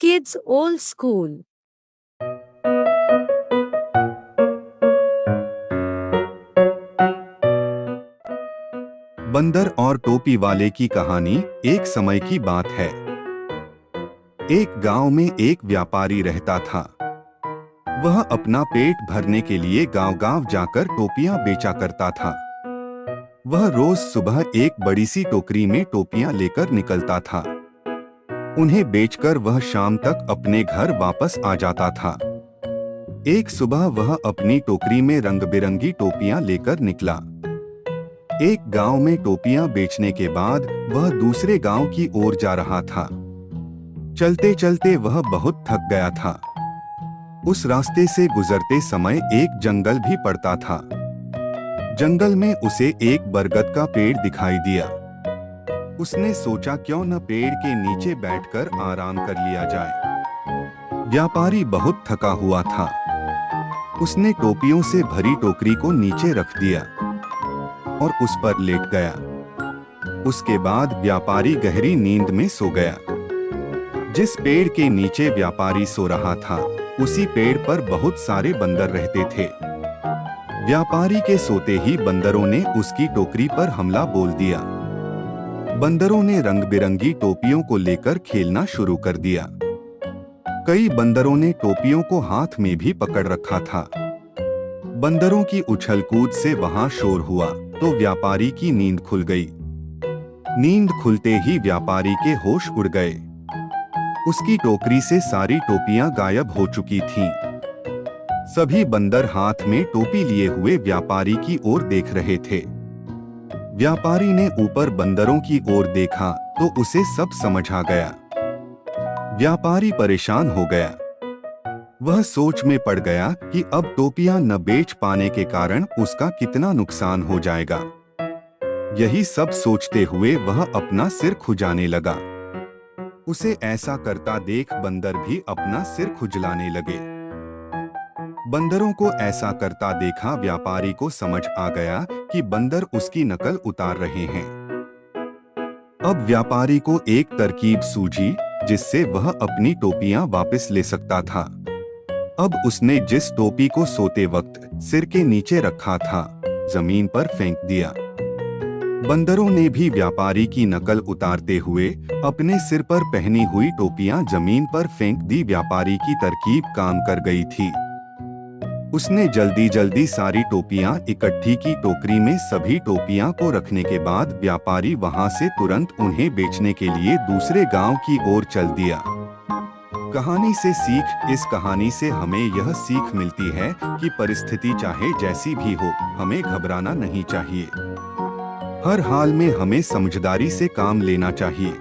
Kids Old School. बंदर और टोपी वाले की कहानी। एक समय की बात है। एक गांव में एक व्यापारी रहता था। वह अपना पेट भरने के लिए गांव-गांव जाकर टोपियां बेचा करता था। वह रोज सुबह एक बड़ी सी टोकरी में टोपियां लेकर निकलता था। उन्हें बेचकर वह शाम तक अपने घर वापस आ जाता था। एक सुबह वह अपनी टोकरी में रंग-बिरंगी टोपियां लेकर निकला। एक गांव में टोपियां बेचने के बाद वह दूसरे गांव की ओर जा रहा था। चलते चलते वह बहुत थक गया था। उस रास्ते से गुजरते समय एक जंगल भी पड़ता था। जंगल में उसे एक बरगद का पेड़ दिखाई दिया। उसने सोचा क्यों न पेड़ के नीचे बैठकर आराम कर लिया जाए। व्यापारी बहुत थका हुआ था। उसने टोपियों से भरी टोकरी को नीचे रख दिया और उस पर लेट गया। उसके बाद व्यापारी गहरी नींद में सो गया। जिस पेड़ के नीचे व्यापारी सो रहा था, उसी पेड़ पर बहुत सारे बंदर रहते थे। व्यापारी के सोते ही बंदरों ने उसकी टोकरी पर हमला बोल दिया। बंदरों ने रंग-बिरंगी टोपियों को लेकर खेलना शुरू कर दिया। कई बंदरों ने टोपियों को हाथ में भी पकड़ रखा था। बंदरों की उछल-कूद से वहां शोर हुआ तो व्यापारी की नींद खुल गई। नींद खुलते ही व्यापारी के होश उड़ गए। उसकी टोकरी से सारी टोपियां गायब हो चुकी थीं। सभी बंदर हाथ में टोपी लिए हुए व्यापारी की ओर देख रहे थे। व्यापारी ने ऊपर बंदरों की ओर देखा तो उसे सब समझ आ गया। व्यापारी परेशान हो गया। वह सोच में पड़ गया कि अब टोपियां न बेच पाने के कारण उसका कितना नुकसान हो जाएगा। यही सब सोचते हुए वह अपना सिर खुजाने लगा। उसे ऐसा करता देख बंदर भी अपना सिर खुजलाने लगे। बंदरों को ऐसा करता देखा व्यापारी को समझ आ गया कि बंदर उसकी नकल उतार रहे हैं। अब व्यापारी को एक तरकीब सूझी जिससे वह अपनी टोपियां वापस ले सकता था। अब उसने जिस टोपी को सोते वक्त सिर के नीचे रखा था, जमीन पर फेंक दिया। बंदरों ने भी व्यापारी की नकल उतारते हुए अपने सिर पर पहनी हुई टोपियां जमीन पर फेंक दी। व्यापारी की तरकीब काम कर गई थी। उसने जल्दी जल्दी सारी टोपियां इकट्ठी की। टोकरी में सभी टोपियां को रखने के बाद व्यापारी वहां से तुरंत उन्हें बेचने के लिए दूसरे गांव की ओर चल दिया। कहानी से सीख। इस कहानी से हमें यह सीख मिलती है कि परिस्थिति चाहे जैसी भी हो, हमें घबराना नहीं चाहिए। हर हाल में हमें समझदारी से काम लेना चाहिए।